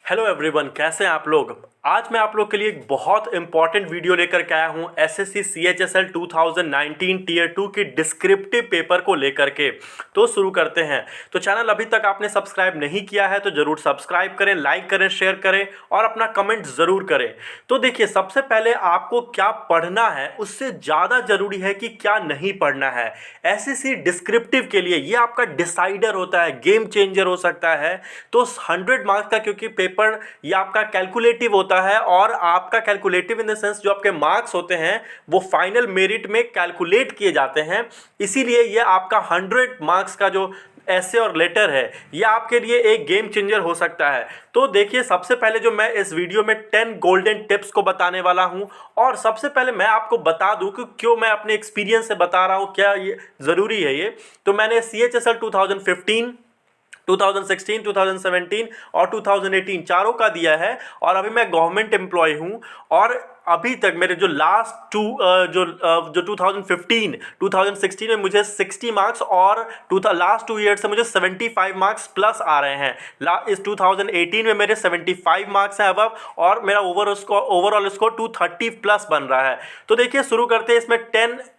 Hello everyone, कैसे हैं आप लोग। आज मैं आप लोग के लिए एक बहुत इंपॉर्टेंट वीडियो लेकर के आया हूं एसएससी सीएचएसएल 2019 टीयर 2 की डिस्क्रिप्टिव पेपर को लेकर के। तो शुरू करते हैं। तो चैनल अभी तक आपने सब्सक्राइब नहीं किया है तो ज़रूर सब्सक्राइब करें, लाइक करें, शेयर करें और अपना कमेंट ज़रूर करें। तो देखिए, सबसे पहले आपको क्या पढ़ना है उससे ज़्यादा ज़रूरी है कि क्या नहीं पढ़ना है। एसएससी डिस्क्रिप्टिव के लिए ये आपका डिसाइडर होता है, गेम चेंजर हो सकता है। तो 100 मार्क्स का क्योंकि पेपर ये आपका कैलकुलेटिव होता है और आपका कैलकुलेटिव इन द सेंस जो आपके मार्क्स होते हैं वो फाइनल मेरिट में कैलकुलेट किए जाते हैं। इसीलिए ये आपका 100 मार्क्स का जो ऐसे और लेटर है ये आपके लिए एक गेम चेंजर हो सकता है। तो देखिए, सबसे पहले जो मैं इस वीडियो में 10 गोल्डन टिप्स को बताने वाला हूं और सबसे पहले मैं आपको बता दूं कि क्यों मैं अपने एक्सपीरियंस से बता रहा हूं, क्या ये ज़रूरी है। ये तो मैंने CHSL 2015, 2016, 2017 और 2018 चारों का दिया है और अभी मैं गवर्नमेंट एम्प्लॉय हूँ। और अभी तक मेरे जो लास्ट टू जो 2015 2016 में मुझे 60 मार्क्स और लास्ट 2 ईयर से मुझे 75 मार्क्स प्लस आ रहे हैं। इस 2018 में मेरे 75 मार्क्स हैं अबव और मेरा ओवरऑल स्कोर 230 प्लस बन रहा है। तो देखिए, शुरू करते हैं इसमें 10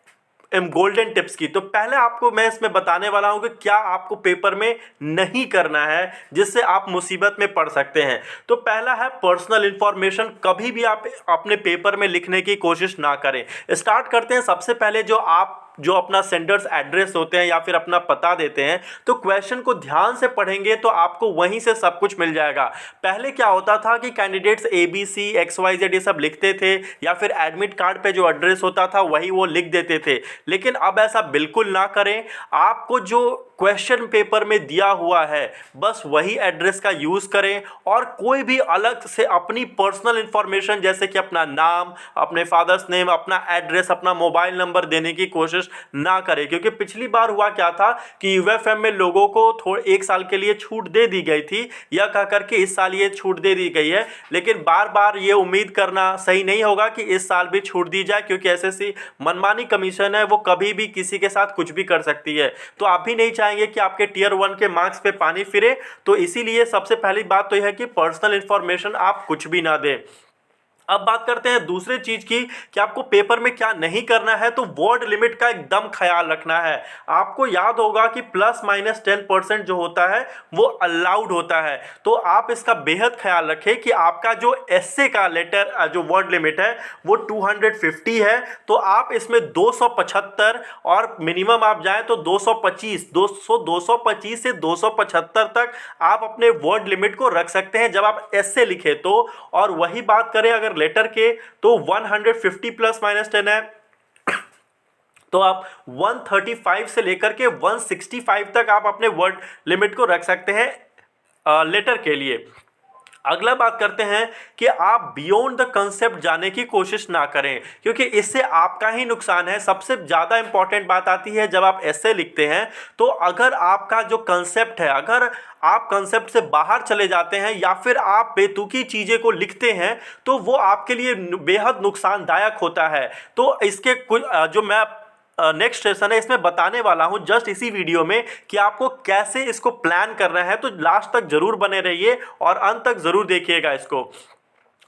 गोल्डन टिप्स की। तो पहले आपको मैं इसमें बताने वाला हूं कि क्या आपको पेपर में नहीं करना है जिससे आप मुसीबत में पड़ सकते हैं। तो पहला है पर्सनल इंफॉर्मेशन कभी भी आप अपने पेपर में लिखने की कोशिश ना करें। स्टार्ट करते हैं। सबसे पहले जो अपना सेंडर्स एड्रेस होते हैं या फिर अपना पता देते हैं, तो क्वेश्चन को ध्यान से पढ़ेंगे तो आपको वहीं से सब कुछ मिल जाएगा। पहले क्या होता था कि कैंडिडेट्स ABC XYZ ये सब लिखते थे या फिर एडमिट कार्ड पे जो एड्रेस होता था वही वो लिख देते थे, लेकिन अब ऐसा बिल्कुल ना करें। आपको जो क्वेश्चन पेपर में दिया हुआ है बस वही एड्रेस का यूज़ करें और कोई भी अलग से अपनी पर्सनल इंफॉर्मेशन जैसे कि अपना नाम, अपने फादर्स नेम, अपना एड्रेस, अपना मोबाइल नंबर देने की कोशिश ना करें। क्योंकि पिछली बार हुआ क्या था कि UFM में लोगों को थोड़े 1 साल के लिए छूट दे दी गई थी, यह कह करके इस साल ये छूट दे दी गई है, लेकिन बार बार ये उम्मीद करना सही नहीं होगा कि इस साल भी छूट दी जाए, क्योंकि एसएससी मनमानी कमीशन है, वो कभी भी किसी के साथ कुछ भी कर सकती है। तो आप भी नहीं चाहेंगे कि आपके टीयर 1 के मार्क्स पे पानी फिरे। तो इसीलिए सबसे पहली बात तो यह है कि पर्सनल इंफॉर्मेशन आप कुछ भी ना दें। अब बात करते हैं दूसरे चीज की कि आपको पेपर में क्या नहीं करना है। तो वर्ड लिमिट का एकदम ख्याल रखना है। आपको याद होगा कि ±10% जो होता है वो अलाउड होता है। तो आप इसका बेहद ख्याल रखें कि आपका जो एस्से का लेटर जो वर्ड लिमिट है वो 250 है, तो आप इसमें 275 और मिनिमम आप जाएं तो 225 से 275 तक आप अपने वर्ड लिमिट को रख सकते हैं जब आप एस्से लिखे तो। और वही बात करें अगर लेटर के, तो 150 ±10 है, तो आप 135 से लेकर के 165 तक आप अपने वर्ड लिमिट को रख सकते हैं लेटर के लिए। अगला बात करते हैं कि आप बियॉन्ड द कंसेप्ट जाने की कोशिश ना करें, क्योंकि इससे आपका ही नुकसान है। सबसे ज़्यादा इंपॉर्टेंट बात आती है जब आप ऐसे लिखते हैं, तो अगर आपका जो कंसेप्ट है, अगर आप कंसेप्ट से बाहर चले जाते हैं या फिर आप बेतुकी चीज़ें को लिखते हैं तो वो आपके लिए बेहद नुकसानदायक होता है। तो इसके कुछ जो मैं नेक्स्ट सेशन है इसमें बताने वाला हूं जस्ट इसी वीडियो में कि आपको कैसे इसको प्लान करना है। तो लास्ट तक जरूर बने रहिए और अंत तक जरूर देखिएगा इसको।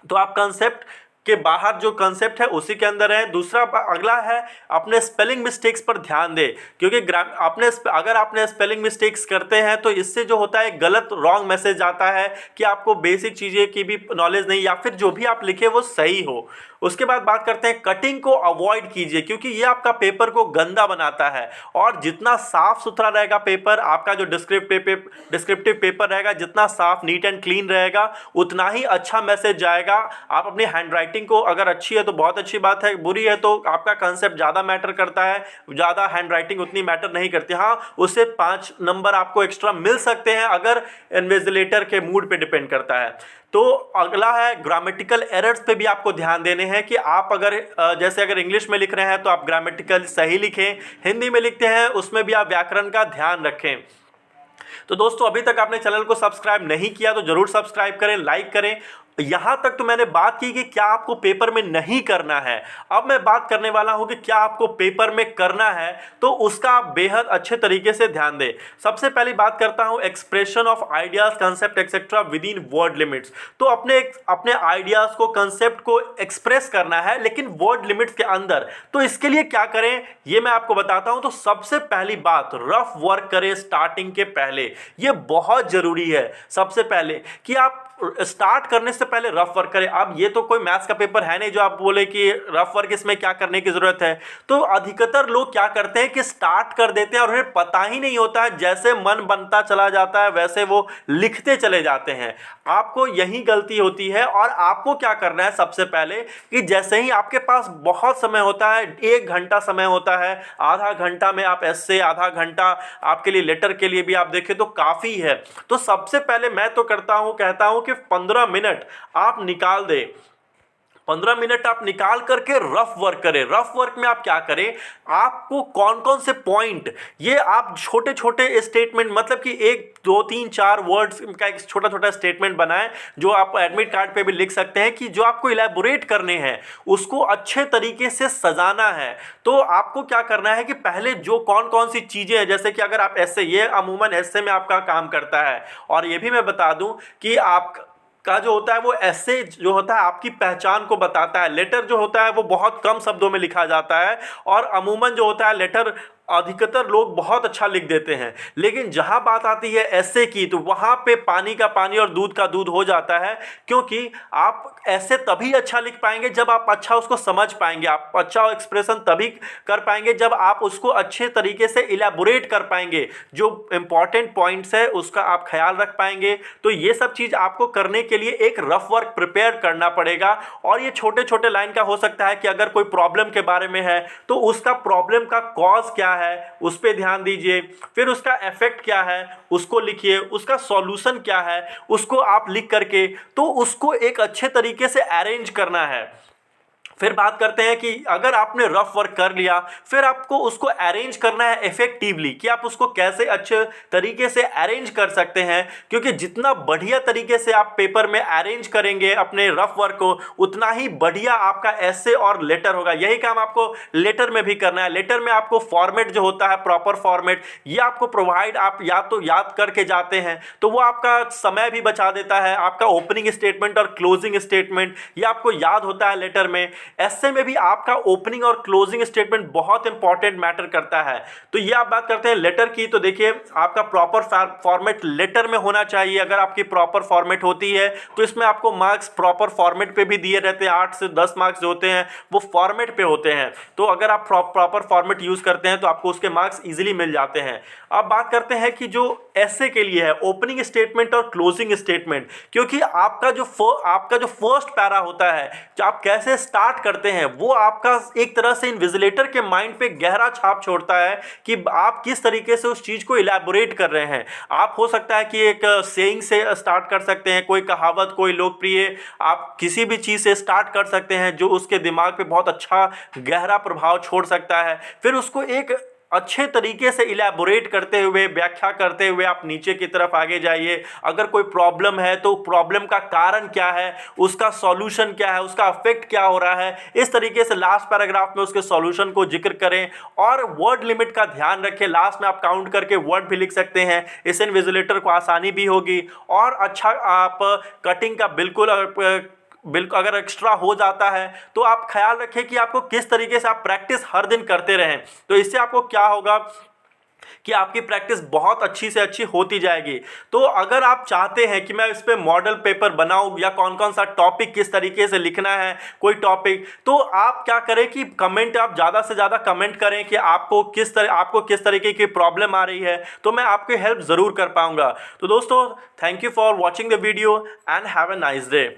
तो आप कंसेप्ट के बाहर जो कंसेप्ट है उसी के अंदर है। दूसरा अगला है अपने स्पेलिंग मिस्टेक्स पर ध्यान दें, क्योंकि अगर आपने स्पेलिंग मिस्टेक्स करते हैं तो इससे जो होता है गलत रॉन्ग मैसेज आता है कि आपको बेसिक चीज़ें की भी नॉलेज नहीं या फिर जो भी आप लिखे वो सही हो। उसके बाद बात करते हैं कटिंग को अवॉइड कीजिए, क्योंकि ये आपका पेपर को गंदा बनाता है। और जितना साफ सुथरा रहेगा पेपर, आपका जो डिस्क्रिप्टिव पेपर रहेगा, जितना साफ नीट एंड क्लीन रहेगा उतना ही अच्छा मैसेज जाएगा। आप अपनी हैंड राइटिंग को अगर अच्छी है तो बहुत अच्छी बात है, बुरी है तो आपका कंसेप्ट ज़्यादा मैटर करता है, ज़्यादा हैंड राइटिंग उतनी मैटर नहीं करती। हाँ, उससे 5 नंबर आपको एक्स्ट्रा मिल सकते हैं अगर इन्विजिलेटर के मूड पे डिपेंड करता है। तो अगला है ग्रामेटिकल एरर्स पे भी आपको ध्यान देने हैं कि आप अगर जैसे अगर इंग्लिश में लिख रहे हैं तो आप ग्रामेटिकल सही लिखें, हिंदी में लिखते हैं उसमें भी आप व्याकरण का ध्यान रखें। तो दोस्तों अभी तक आपने चैनल को सब्सक्राइब नहीं किया तो जरूर सब्सक्राइब करें, लाइक करें। यहां तक तो मैंने बात की कि क्या आपको पेपर में नहीं करना है। अब मैं बात करने वाला हूं कि क्या आपको पेपर में करना है, तो उसका आप बेहद अच्छे तरीके से ध्यान दें। सबसे पहली बात करता हूं expression of ideas, concept etcetera with in word limits. तो अपने आइडियाज को, कंसेप्ट को एक्सप्रेस करना है लेकिन वर्ड लिमिट्स के अंदर। तो इसके लिए क्या करें ये मैं आपको बताता हूं। तो सबसे पहली बात, रफ वर्क करें स्टार्टिंग के पहले। ये बहुत जरूरी है सबसे पहले कि आप स्टार्ट करने से पहले रफ वर्क करें। अब ये तो कोई मैथ्स का पेपर है नहीं जो आप बोले कि रफ वर्क इसमें क्या करने की जरूरत है। तो अधिकतर लोग क्या करते हैं कि स्टार्ट कर देते हैं और उन्हें पता ही नहीं होता है, जैसे मन बनता चला जाता है वैसे वो लिखते चले जाते हैं। आपको यही गलती होती है। और आपको क्या करना है सबसे पहले कि जैसे ही आपके पास बहुत समय होता है, 1 घंटा समय होता है, आधा घंटा में आप ऐसे, आधा घंटा आपके लिए लेटर के लिए भी आप देखें तो काफ़ी है। तो सबसे पहले मैं तो कहता हूं कि 15 मिनट आप निकाल दें। 15 मिनट आप निकाल करके रफ वर्क करें। रफ वर्क में आप क्या करें, आपको कौन कौन से पॉइंट, ये आप छोटे छोटे स्टेटमेंट, मतलब कि 1 2 3 4 वर्ड्स का एक छोटा छोटा स्टेटमेंट बनाएं जो आप एडमिट कार्ड पे भी लिख सकते हैं कि जो आपको इलैबोरेट करने हैं, उसको अच्छे तरीके से सजाना है। तो आपको क्या करना है कि पहले जो कौन कौन सी चीज़ें हैं, जैसे कि अगर आप ऐसे, ये अमूमन ऐसे में आपका काम करता है। और ये भी मैं बता दूं कि आप का जो होता है वो ऐसे जो होता है आपकी पहचान को बताता है। लेटर जो होता है वो बहुत कम शब्दों में लिखा जाता है और अमूमन जो होता है लेटर अधिकतर लोग बहुत अच्छा लिख देते हैं। लेकिन जहां बात आती है ऐसे की, तो वहां पे पानी का पानी और दूध का दूध हो जाता है। क्योंकि आप ऐसे तभी अच्छा लिख पाएंगे जब आप अच्छा उसको समझ पाएंगे, आप अच्छा एक्सप्रेशन तभी कर पाएंगे जब आप उसको अच्छे तरीके से इलैबोरेट कर पाएंगे, जो इंपॉर्टेंट पॉइंट्स है उसका आप ख्याल रख पाएंगे। तो ये सब चीज़ आपको करने के लिए एक रफ वर्क प्रिपेयर करना पड़ेगा। और ये छोटे छोटे लाइन का हो सकता है कि अगर कोई प्रॉब्लम के बारे में है तो उसका प्रॉब्लम का कॉज क्या है उस पर ध्यान दीजिए, फिर उसका इफेक्ट क्या है उसको लिखिए, उसका सॉल्यूशन क्या है उसको आप लिख करके तो उसको एक अच्छे तरीके से अरेंज करना है। फिर बात करते हैं कि अगर आपने रफ वर्क कर लिया, फिर आपको उसको अरेंज करना है इफेक्टिवली, कि आप उसको कैसे अच्छे तरीके से अरेंज कर सकते हैं। क्योंकि जितना बढ़िया तरीके से आप पेपर में अरेंज करेंगे अपने रफ वर्क को, उतना ही बढ़िया आपका एसे और लेटर होगा। यही काम आपको लेटर में भी करना है। लेटर में आपको फॉर्मेट जो होता है, प्रॉपर फॉर्मेट, ये आपको प्रोवाइड, आप या तो याद करके जाते हैं तो वो आपका समय भी बचा देता है। आपका ओपनिंग स्टेटमेंट और क्लोजिंग स्टेटमेंट ये आपको याद होता है लेटर में। ऐसे में भी आपका ओपनिंग और क्लोजिंग स्टेटमेंट बहुत इंपॉर्टेंट मैटर करता है। तो ये आप बात करते हैं लेटर की, तो देखिए आपका प्रॉपर फॉर्मेट लेटर में होना चाहिए। अगर आपकी प्रॉपर फॉर्मेट होती है तो इसमें आपको मार्क्स प्रॉपर फॉर्मेट पे भी दिए रहते हैं। 8 से 10 मार्क्स जो होते हैं वो फॉर्मेट पे होते हैं। तो अगर आप प्रॉपर फॉर्मेट यूज करते हैं तो आपको उसके मार्क्स इजीली मिल जाते हैं। अब बात करते हैं कि जो ऐसे के लिए है ओपनिंग स्टेटमेंट और क्लोजिंग स्टेटमेंट, क्योंकि आपका जो फर्स्ट पैरा होता है, जो आप कैसे स्टार्ट करते हैं, वो आपका एक तरह से इन्विजिलेटर के माइंड पे गहरा छाप छोड़ता है कि आप किस तरीके से उस चीज को इलैबोरेट कर रहे हैं। आप हो सकता है कि एक सेइंग से स्टार्ट कर सकते हैं, कोई कहावत, कोई लोकप्रिय, आप किसी भी चीज से स्टार्ट कर सकते हैं जो उसके दिमाग पे बहुत अच्छा गहरा प्रभाव छोड़ सकता है। फिर उसको एक अच्छे तरीके से इलैबोरेट करते हुए, व्याख्या करते हुए आप नीचे की तरफ आगे जाइए। अगर कोई प्रॉब्लम है तो प्रॉब्लम का कारण क्या है, उसका सॉल्यूशन क्या है, उसका इफेक्ट क्या हो रहा है, इस तरीके से लास्ट पैराग्राफ में उसके सॉल्यूशन को जिक्र करें। और वर्ड लिमिट का ध्यान रखें, लास्ट में आप काउंट करके वर्ड भी लिख सकते हैं। इससे इन्विजिलेटर को आसानी भी होगी। और अच्छा आप कटिंग का बिल्कुल अगर एक्स्ट्रा हो जाता है तो आप ख्याल रखें कि आपको किस तरीके से आप प्रैक्टिस हर दिन करते रहें। तो इससे आपको क्या होगा कि आपकी प्रैक्टिस बहुत अच्छी से अच्छी होती जाएगी। तो अगर आप चाहते हैं कि मैं इस पे मॉडल पेपर बनाऊं या कौन कौन सा टॉपिक किस तरीके से लिखना है कोई टॉपिक, तो आप क्या करें कि कमेंट, आप ज़्यादा से ज़्यादा कमेंट करें कि आपको किस तरीके की प्रॉब्लम आ रही है, तो मैं आपकी हेल्प ज़रूर कर पाऊंगा। तो दोस्तों, thank you for watching the video and have a nice day.